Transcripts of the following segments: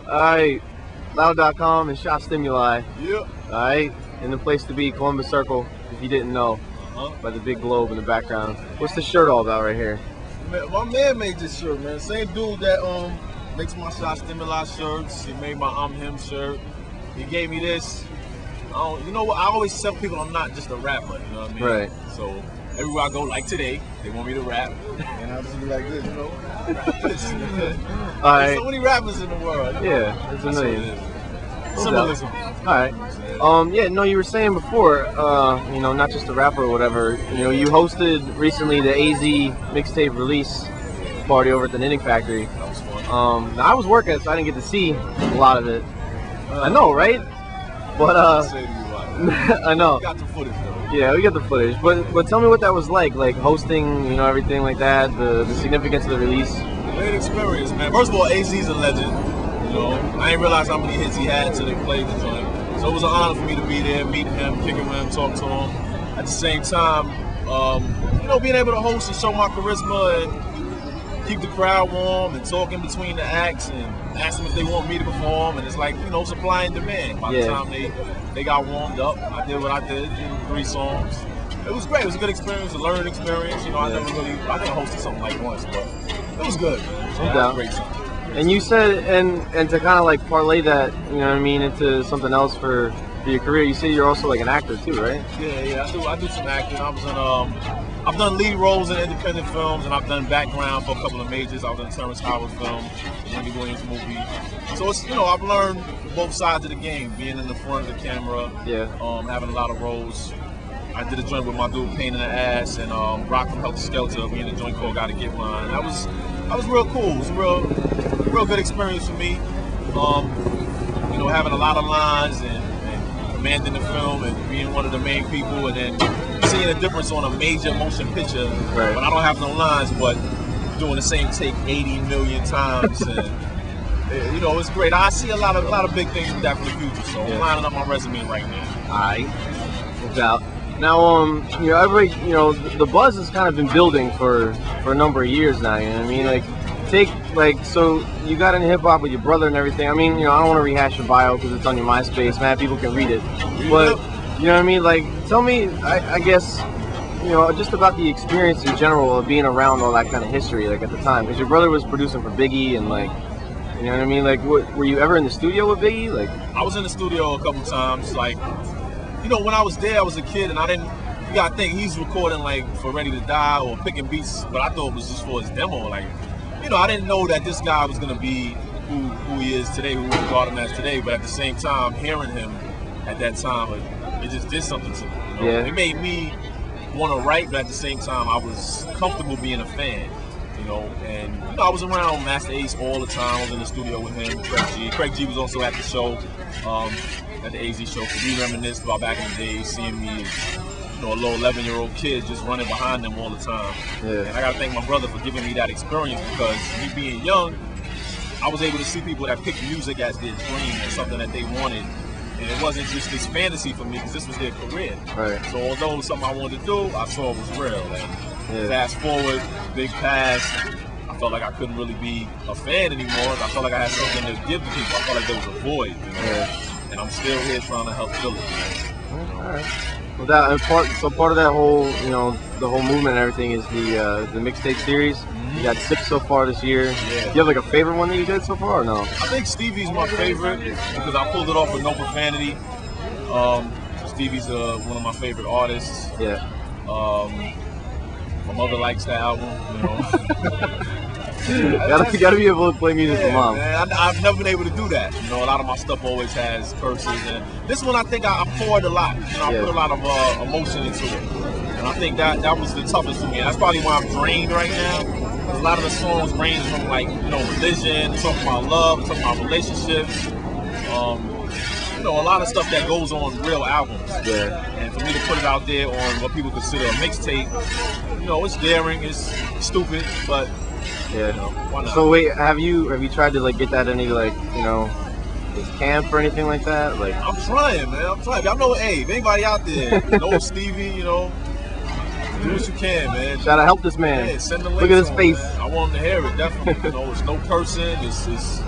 Alright, loud.com and Sha Stimuli. Yep. Alright, and the place to be, Columbus Circle, if you didn't know, by the big globe in the background. What's the shirt all about right here? My man made this shirt, man. Same dude that makes my Sha Stimuli shirts. He made my I'm Him shirt. He gave me this. You know what? I always tell people I'm not just a rapper, you know what I mean? Right. So everywhere I go, like today, they want me to rap. And I just be like this, you know? Alright. There's so many rappers in the world. Yeah, there's a million. Symbolism. Alright. Yeah, no, you were saying before, you know, not just a rapper or whatever, you know, you hosted recently the AZ mixtape release party over at the Knitting Factory. That was fun. Now I was working, so I didn't get to see a lot of it. I know, right? But I know. We got the footage though. Yeah, we got the footage. But tell me what that was like hosting, you know, everything like that, the significance of the release. Great experience, man. First of all, AZ's a legend. You know, I didn't realize how many hits he had until they played the joint. So it was an honor for me to be there, meet him, kick it with him, talk to him. At the same time, you know, being able to host and show my charisma and keep the crowd warm and talk in between the acts and ask them if they want me to perform. And it's like, you know, supply and demand. By the time they got warmed up, I did what I did in 3 songs. It was great. It was a good experience, a learning experience. You know, I think I hosted something like once, but it was good. So no doubt. Great time. And you said, and to kind of like parlay that, you know what I mean, into something else for your career, you say you're also like an actor too, right? Yeah, I do some acting. I was in, I've done lead roles in independent films, and I've done background for a couple of majors. I was in a Terrence Howard film, the Wendy Williams movie. So it's, you know, I've learned both sides of the game, being in the front of the camera, having a lot of roles. I did a joint with my dude Pain in the Ass and Rock from Helter Skelter. We in a joint called Gotta Get Mine. That was real cool. It was a real good experience for me. You know, having a lot of lines and commanding the film and being one of the main people, and then seeing a difference on a major motion picture when I don't have no lines, but doing the same take 80 million times. And you know, it's great. I see a lot of big things with that for the future. So I'm lining up my resume right now. Alright, no doubt. Now, you know, the buzz has kind of been building for a number of years now. You know what I mean? So you got into hip hop with your brother and everything. I mean, you know, I don't want to rehash your bio because it's on your MySpace, man. People can read it. But you know what I mean? Like, tell me, I guess, you know, just about the experience in general of being around all that kind of history, like at the time, because your brother was producing for Biggie and like, you know what I mean? Like, were you ever in the studio with Biggie? Like, I was in the studio a couple times. Like, you know, when I was there, I was a kid, and you gotta think he's recording like for Ready to Die or picking beats, but I thought it was just for his demo. Like, you know, I didn't know that this guy was gonna be who he is today, who we regard him as today. But at the same time, hearing him at that time, it just did something to me. You know? It made me want to write, but at the same time, I was comfortable being a fan. You know, and you know, I was around Master Ace all the time. I was in the studio with him, Craig G. Craig G was also at the show, at the AZ show. So we reminisced about back in the day, seeing me as, you know, a little 11-year-old kid just running behind them all the time. And I gotta thank my brother for giving me that experience, because me being young, I was able to see people that picked music as their dream and something that they wanted. And it wasn't just this fantasy for me, because this was their career. So although it was something I wanted to do, I saw it was real. And fast forward, big pass, I felt like I couldn't really be a fan anymore. I felt like I had something to give to people. I felt like there was a void, you know? And I'm still here trying to help fill it. Alright. Well, part of that whole, you know, the whole movement and everything is the mixtape series. You got 6 so far this year. Do you have like a favorite one that you did so far, or no? I think Stevie's my favorite because I pulled it off with No Profanity. Stevie's one of my favorite artists. My mother likes that album, you know. gotta be able to play music for mom. Man, I've never been able to do that. You know, a lot of my stuff always has curses, and this one I think I poured a lot. You know, I put a lot of emotion into it, and I think that was the toughest for me. That's probably why I'm drained right now. A lot of the songs range from, like, you know, religion, talking about love, talking about relationships. You know, a lot of stuff that goes on real albums. And for me to put it out there on what people consider a mixtape, you know, it's daring, it's stupid, but you know, why not? So wait, have you tried to like get that any, like, you know, camp or anything like that? Like, I'm trying, man. I'm trying. I know, hey, if anybody out there knows Stevie, you know, do what you can, man. Gotta help this man. Send the links. Look at his face. Man. I want him to hear it, definitely. You know, it's no person. It's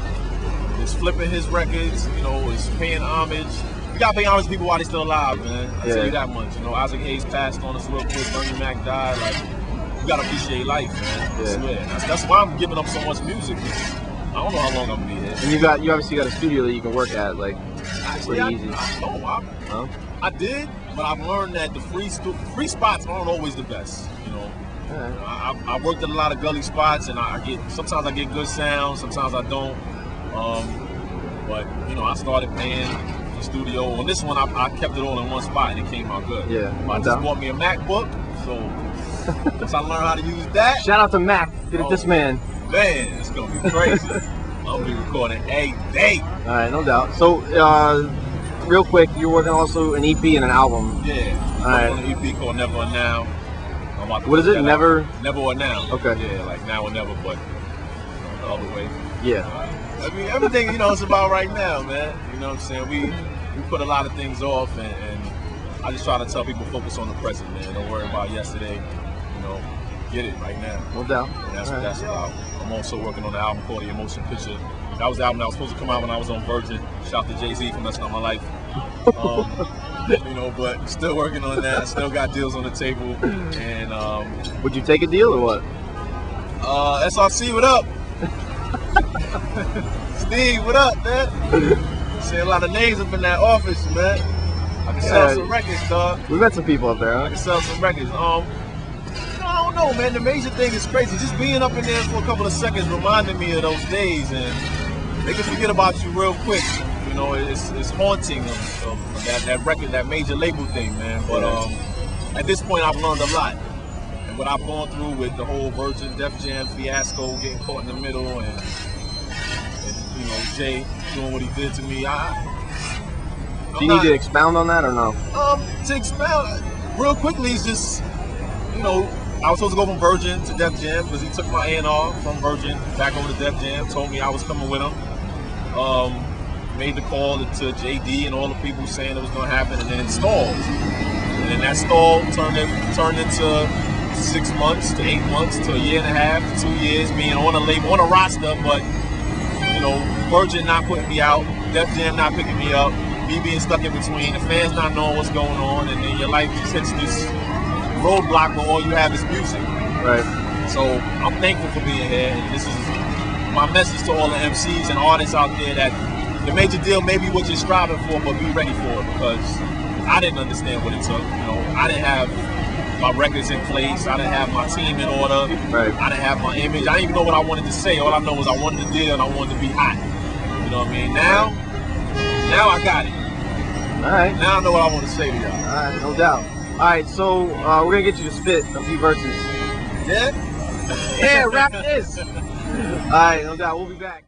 is flipping his records, you know, is paying homage. You gotta pay homage to people while they're still alive, man. I tell you that much. You know, Isaac Hayes passed on us real quick, Bernie Mac died. Like, you gotta appreciate life, man. I swear. That's why I'm giving up so much music. I don't know how long I'm gonna be here. And you obviously got a studio that you can work at, like, actually, pretty easy. I did, but I've learned that the free spots aren't always the best. You know, I worked at a lot of gully spots, and sometimes I get good sound, sometimes I don't. But you know, I started paying the studio. On this one, I kept it all in one spot, and it came out good. Yeah. I just bought me a MacBook, so once I learned how to use that. Shout out to Mac. Get it this man. Man, it's gonna be crazy. I'll be recording every day. All right, no doubt. So, real quick, you're working also an EP and an album. Yeah. I'm on an EP called Never or Now. What is it? Never or Now. Okay. Yeah, like now or never, but the other way. Yeah. I mean, everything, you know, it's about right now, man. You know what I'm saying? We put a lot of things off, and I just try to tell people focus on the present, man. Don't worry about yesterday. You know, get it right now. No doubt. And that's what that's about. I'm also working on an album called The Emotion Picture. That was the album that was supposed to come out when I was on Virgin. Shout out to Jay-Z for messing up my life. You know, but still working on that. Still got deals on the table. And would you take a deal or what? SRC, what up? Steve, what up, man? See a lot of names up in that office, man. I can sell some records, dog. We met some people up there, huh? I can sell some records. I don't know, man. The major thing is crazy. Just being up in there for a couple of seconds reminded me of those days, and they can forget about you real quick. You know, it's haunting of that record, that major label thing, man. But at this point, I've learned a lot. And what I've gone through with the whole Virgin Def Jam fiasco, getting caught in the middle, and you know, Jay doing what he did to me. Do you need to expound on that or no? To expound real quickly is just, you know, I was supposed to go from Virgin to Def Jam because he took my A&R from Virgin back over to Def Jam, told me I was coming with him. Made the call to JD and all the people saying it was going to happen, and then it stalled. And then that stall turned into 6 months to 8 months to a year and a half to 2 years being on a label, on a roster, but, you know, Virgin not putting me out, Def Jam not picking me up, me being stuck in between, the fans not knowing what's going on, and then your life just hits this roadblock where all you have is music. Right. So I'm thankful for being here, and this is my message to all the MCs and artists out there that the major deal may be what you're striving for, but be ready for it, because I didn't understand what it took. You know, I didn't have my records in place. I didn't have my team in order. Right. I didn't have my image. I didn't even know what I wanted to say. All I know was I wanted the deal and I wanted to be hot. You know what I mean? Now I got it. All right. Now I know what I want to say to y'all. All right, no doubt. All right, so we're gonna get you to spit a few verses. Yeah? Yeah, rap this. All right, no doubt. We'll be back.